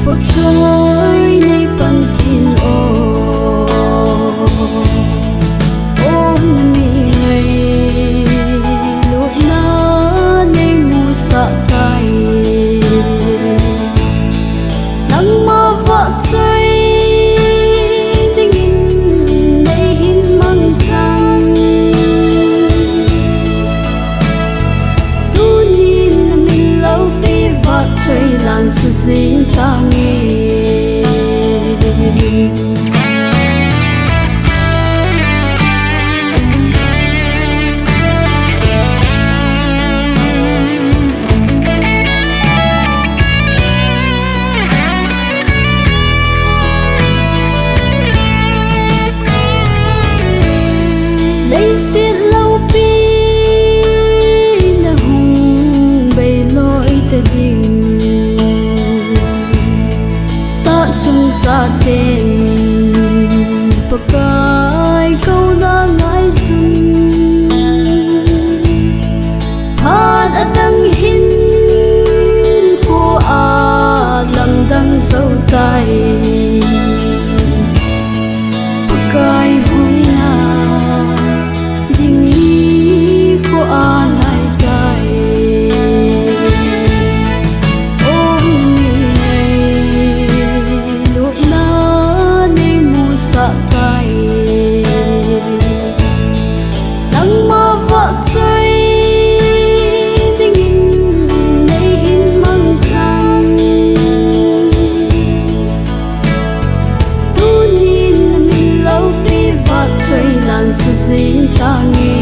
Pakai nei pantin neimu sa tai Nangma vahchoi dingin neihin mangchan Tunin loupi vahchoila'n sajing tangi Sit loupi na hung bay loi ta ding ta sung cha ten pakai câu na ngai sun hát a dang Hinkho a lam dang sâu tai pakai hung na anai tai ngailutna neimu sa tai Nangma vahchoi dingin neihin mangchan Tunin loupi vahchoila'n sajing tangi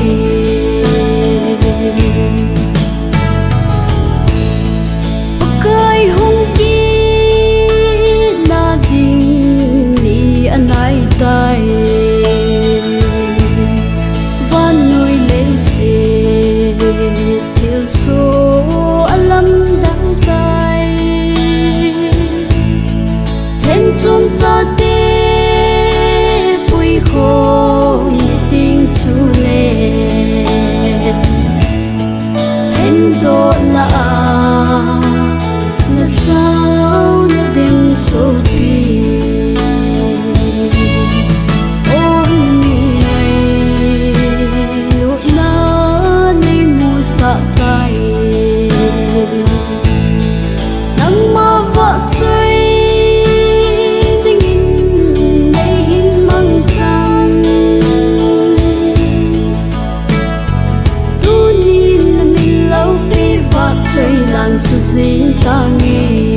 Pakai hung ki na ding ni anai tai Van nuôi lấy se thiêu số alam đắng tai Thêm chung cha te pui khô ni ting chu le do la na sao na dem so fi ngailutna neimu sa tai Nangma vahchoi dingin neihin mangchan Tunin loupi vahchoila'n sajing tangi